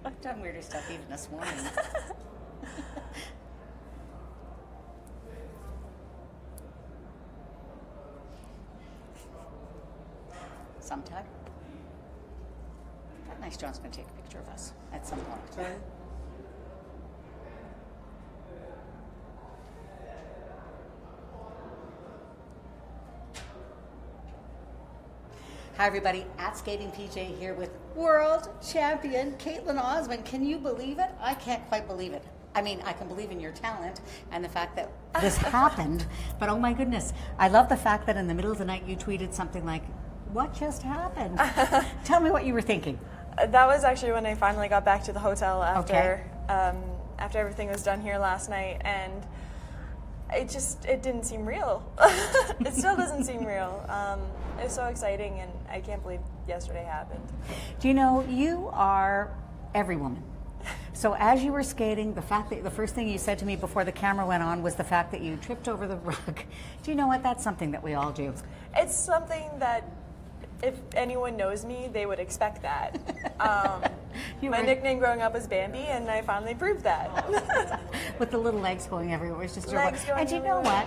I've done weirder stuff even this morning. Sometime. Nice. John's going to take a picture of us at some point. Okay. Hi everybody, at Skating PJ here with world champion Kaetlyn Osmond. Can you believe it? I can't quite believe it. I mean, I can believe in your talent and the fact that this happened, but oh my goodness. I love the fact that in the middle of the night you tweeted something like, "What just happened?" Tell me what you were thinking. That was actually when I finally got back to the hotel after after everything was done here last night, and it didn't seem real. It still doesn't seem real. It's so exciting, and I can't believe yesterday happened. Do you know, you are every woman. So as you were skating, the fact that the first thing you said to me before the camera went on was the fact that you tripped over the rug. Do you know what? That's something that we all do. It's something that if anyone knows me, they would expect that. My nickname growing up was Bambi, and I finally proved that. With the little legs going everywhere. It's just legs going and you know what?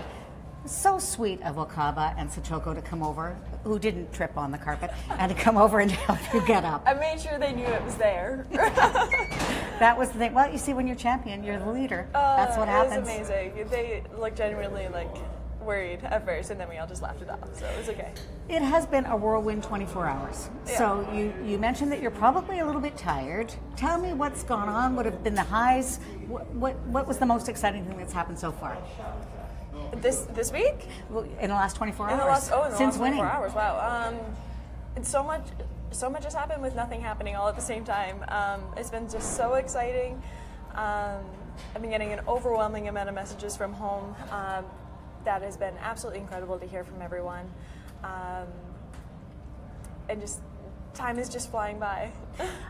So sweet of Wakaba and Sachoko to come over, who didn't trip on the carpet, and to come over and help you get up. I made sure they knew it was there. That was the thing. Well, you see, when you're champion, you're the leader. That's what happens. It was amazing. They looked genuinely worried at first, and then we all just laughed it off, so it was okay. It has been a whirlwind 24 hours. Yeah. So you mentioned that you're probably a little bit tired. Tell me what's gone on. What have been the highs? What was the most exciting thing that's happened so far? This week? Well, in the last 24 hours. In the last 24 winning. hours. Wow. It's so much has happened with nothing happening all at the same time. It's been just so exciting. I've been getting an overwhelming amount of messages from home. That has been absolutely incredible to hear from everyone. And just time is just flying by.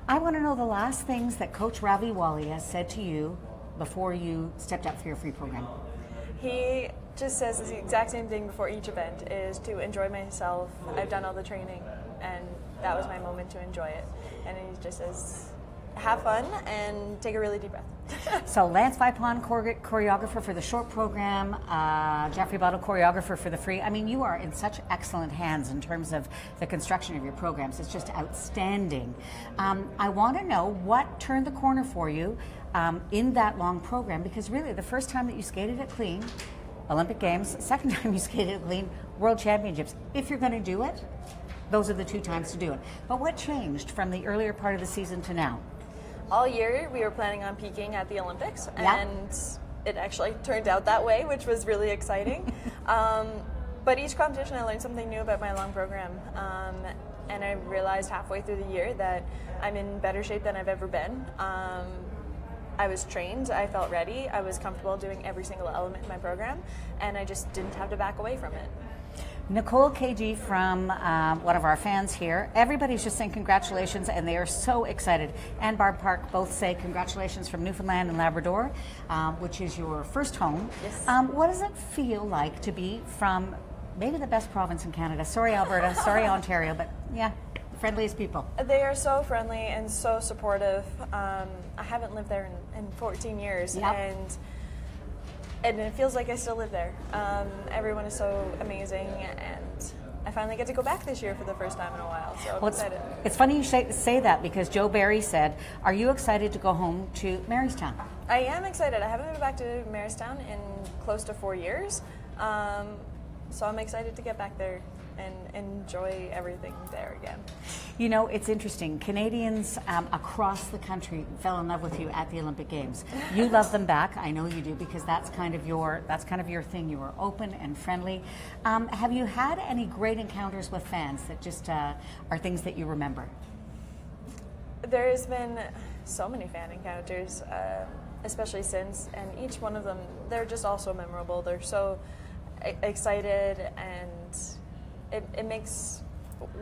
I want to know the last things that Coach Ravi Walia said to you before you stepped up for your free program. He just says the exact same thing before each event, is to enjoy myself. I've done all the training, and that was my moment to enjoy it. And he just says, have fun and take a really deep breath. So Lance Vipon, choreographer for the short program, Jeffrey Bottle, choreographer for the free. I mean, you are in such excellent hands in terms of the construction of your programs. It's just outstanding. I want to know what turned the corner for you in that long program, because really the first time that you skated at clean, Olympic Games, second time you skated at clean, World Championships. If you're going to do it, those are the two times to do it. But what changed from the earlier part of the season to now? All year we were planning on peaking at the Olympics, yeah. And it actually turned out that way, which was really exciting. But each competition I learned something new about my long program, and I realized halfway through the year that I'm in better shape than I've ever been. I was trained, I felt ready, I was comfortable doing every single element in my program, and I just didn't have to back away from it. Nicole KG from one of our fans here. Everybody's just saying congratulations, and they are so excited. And Barb Park both say congratulations from Newfoundland and Labrador, which is your first home. Yes. What does it feel like to be from maybe the best province in Canada? Sorry, Alberta. Sorry, Ontario. But yeah, friendliest people. They are so friendly and so supportive. I haven't lived there in 14 years. Yep. And it feels like I still live there. Everyone is so amazing, and I finally get to go back this year for the first time in a while, so I'm excited. It's funny you say that, because Joe Barry said, are you excited to go home to Marystown? I am excited. I haven't been back to Marystown in close to 4 years, so I'm excited to get back there and enjoy everything there again. You know, it's interesting. Canadians across the country fell in love with you at the Olympic Games. You love them back. I know you do, because that's kind of your thing. You were open and friendly. Have you had any great encounters with fans that just are things that you remember? There's been so many fan encounters, especially since, and each one of them, they're just all so memorable. They're so excited, and it makes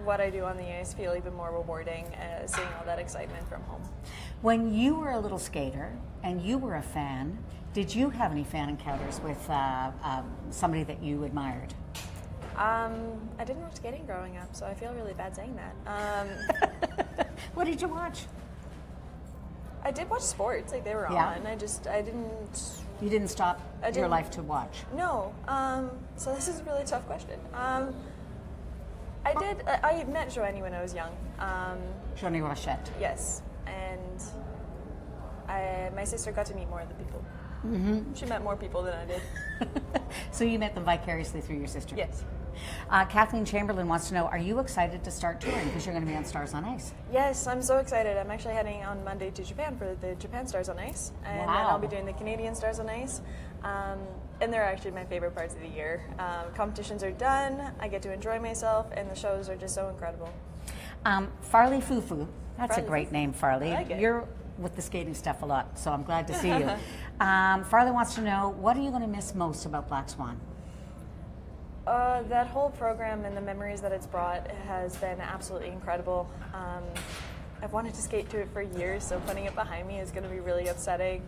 what I do on the ice feel even more rewarding, seeing all that excitement from home. When you were a little skater and you were a fan, did you have any fan encounters with somebody that you admired? I didn't watch skating growing up, so I feel really bad saying that. What did you watch? I did watch sports, like they were on. I didn't. You didn't stop your life to watch? No. So this is a really tough question. I met Joanie when I was young. Joanie Rochette. Yes. And my sister got to meet more of the people. Mm-hmm. She met more people than I did. So you met them vicariously through your sister? Yes. Kathleen Chamberlain wants to know, are you excited to start touring because you're going to be on Stars on Ice? Yes, I'm so excited. I'm actually heading on Monday to Japan for the Japan Stars on Ice. And then I'll be doing the Canadian Stars on Ice. And they're actually my favorite parts of the year. Competitions are done, I get to enjoy myself, and the shows are just so incredible. Farley Fufu, that's Farley a great name, Farley. I like it. You're with the skating stuff a lot, so I'm glad to see you. Farley wants to know, what are you going to miss most about Black Swan? That whole program and the memories that it's brought has been absolutely incredible. I've wanted to skate to it for years, so putting it behind me is going to be really upsetting.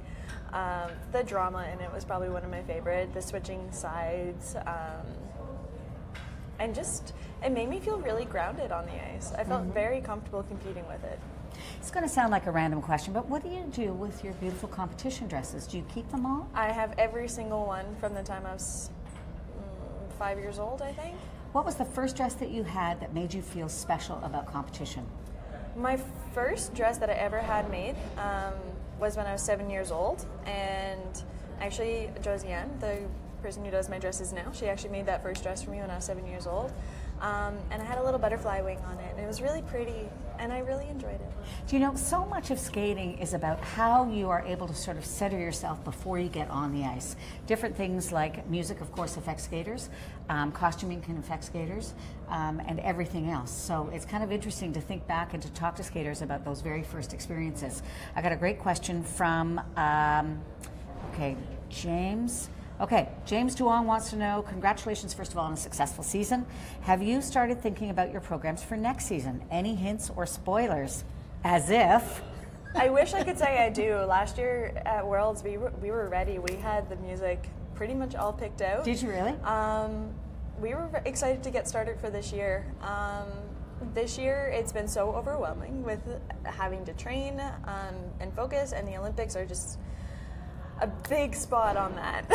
The drama in it was probably one of my favorite, the switching sides, and just, it made me feel really grounded on the ice. I felt very comfortable competing with it. It's going to sound like a random question, but what do you do with your beautiful competition dresses? Do you keep them all? I have every single one from the time I was 5 years old, I think. What was the first dress that you had that made you feel special about competition? My first dress that I ever had made was when I was 7 years old, and actually Josiane, the person who does my dresses now, she actually made that first dress for me when I was 7 years old. And I had a little butterfly wing on it, and it was really pretty, and I really enjoyed it. Do you know, so much of skating is about how you are able to sort of center yourself before you get on the ice. Different things like music, of course, affect skaters, costuming can affect skaters, and everything else. So it's kind of interesting to think back and to talk to skaters about those very first experiences. I got a great question from, James. Okay, James Duong wants to know, congratulations, first of all, on a successful season. Have you started thinking about your programs for next season? Any hints or spoilers? As if. I wish I could say I do. Last year at Worlds, we were ready. We had the music pretty much all picked out. Did you really? We were excited to get started for this year. This year, it's been so overwhelming with having to train and focus, and the Olympics are just a big spot on that.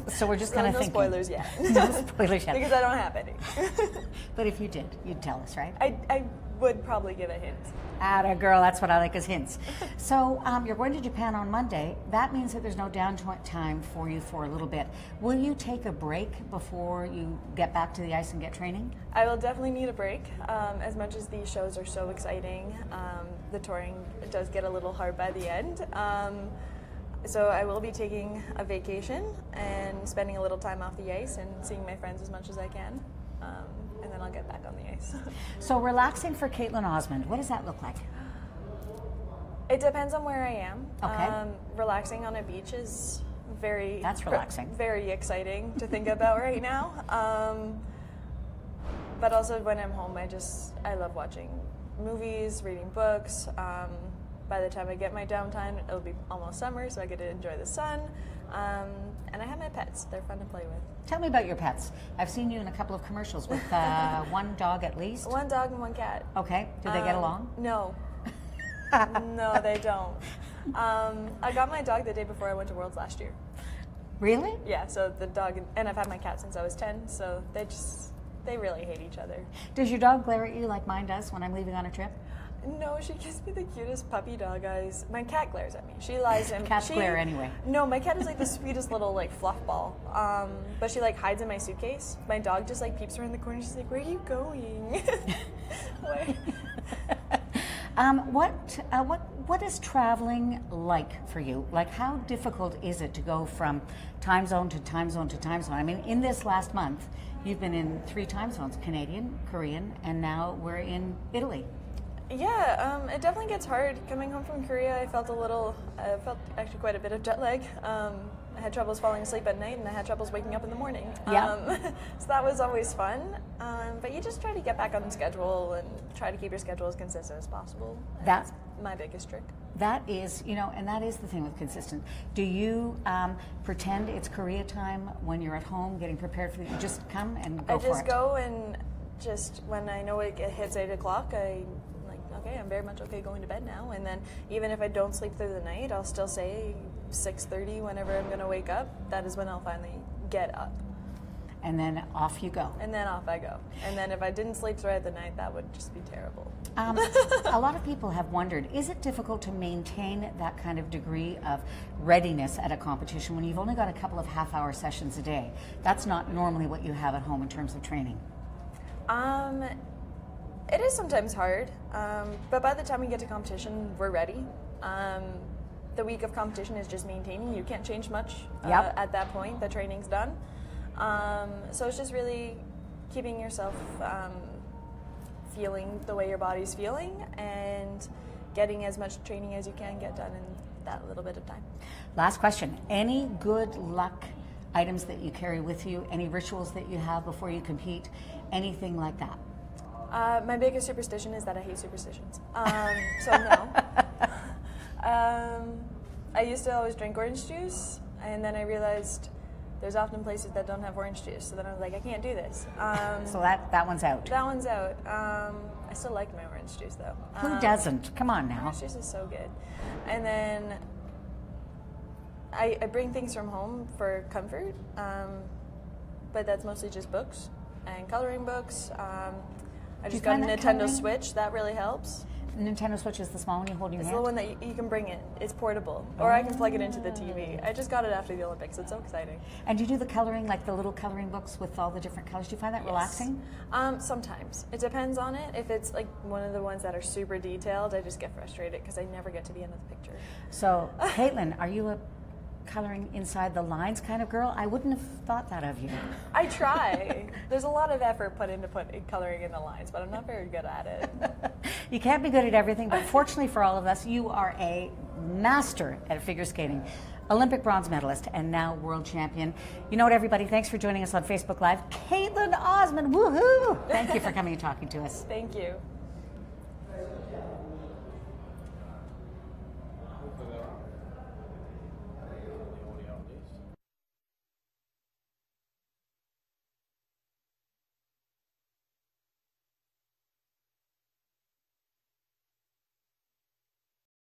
So we're just kind of thinking. No spoilers yet. No spoilers yet. Because I don't have any. But if you did, you'd tell us, right? I would probably give a hint. Atta girl, that's what I like as hints. So you're going to Japan on Monday. That means that there's no downtime for you for a little bit. Will you take a break before you get back to the ice and get training? I will definitely need a break. As much as these shows are so exciting, the touring does get a little hard by the end. So I will be taking a vacation and spending a little time off the ice and seeing my friends as much as I can. And then I'll get back on the ice. So relaxing for Kaetlyn Osmond, what does that look like? It depends on where I am. Okay. Relaxing on a beach is That's relaxing. Very exciting to think about right now. But also when I'm home, I love watching movies, reading books. By the time I get my downtime, it'll be almost summer, so I get to enjoy the sun. And I have my pets. They're fun to play with. Tell me about your pets. I've seen you in a couple of commercials with one dog at least. One dog and one cat. Okay. Do they get along? No. No, they don't. I got my dog the day before I went to Worlds last year. Really? Yeah, so the dog, and I've had my cat since I was 10, so they really hate each other. Does your dog glare at you like mine does when I'm leaving on a trip? No, she gives me the cutest puppy dog eyes. My cat glares at me. She lies in. Cats glare anyway. No, my cat is like the sweetest little fluff ball. But she hides in my suitcase. My dog just peeps around the corner. She's like, "Where are you going?" What is traveling like for you? Like, how difficult is it to go from time zone to time zone to time zone? I mean, in this last month, you've been in 3 time zones: Canadian, Korean, and now we're in Italy. Yeah, it definitely gets hard. Coming home from Korea, I felt actually quite a bit of jet lag. I had troubles falling asleep at night, and I had troubles waking up in the morning. Yeah. So that was always fun. But you just try to get back on the schedule and try to keep your schedule as consistent as possible. That's my biggest trick. That is, and that is the thing with consistent. Do you pretend it's Korea time when you're at home getting prepared for it? You just come and go for it? I just go and when I know it hits 8 o'clock, okay, I'm very much okay going to bed now. And then even if I don't sleep through the night, I'll still say 6:30 whenever I'm going to wake up. That is when I'll finally get up. And then off you go. And then off I go. And then if I didn't sleep throughout the night, that would just be terrible. A lot of people have wondered, is it difficult to maintain that kind of degree of readiness at a competition when you've only got a couple of half-hour sessions a day? That's not normally what you have at home in terms of training. It is sometimes hard, but by the time we get to competition, we're ready. The week of competition is just maintaining. You can't change much at that point. The training's done. So it's just really keeping yourself feeling the way your body's feeling and getting as much training as you can get done in that little bit of time. Last question. Any good luck items that you carry with you? Any rituals that you have before you compete? Anything like that? My biggest superstition is that I hate superstitions. So no. I used to always drink orange juice, and then I realized there's often places that don't have orange juice, so then I was like, I can't do this. So that one's out. That one's out. I still like my orange juice, though. Who doesn't? Come on now. Orange juice is so good. And then I bring things from home for comfort, but that's mostly just books and coloring books. I just got a Nintendo Switch. That really helps. Nintendo Switch is the small one you hold in your hand? It's the one that you can bring it. It's portable. Or I can plug it into the TV. I just got it after the Olympics. It's so exciting. And do you do the coloring, like the little coloring books with all the different colors? Do you find that relaxing? Sometimes. It depends on it. If it's like one of the ones that are super detailed, I just get frustrated because I never get to the end of the picture. So, Kaetlyn, are you a coloring inside the lines kind of girl? I wouldn't have thought that of you. I try. There's a lot of effort put into coloring in the lines, but I'm not very good at it. You can't be good at everything, but fortunately for all of us, you are a master at figure skating. Olympic bronze medalist and now world champion. You know what, everybody? Thanks for joining us on Facebook Live. Kaetlyn Osmond, woohoo! Thank you for coming and talking to us. Thank you.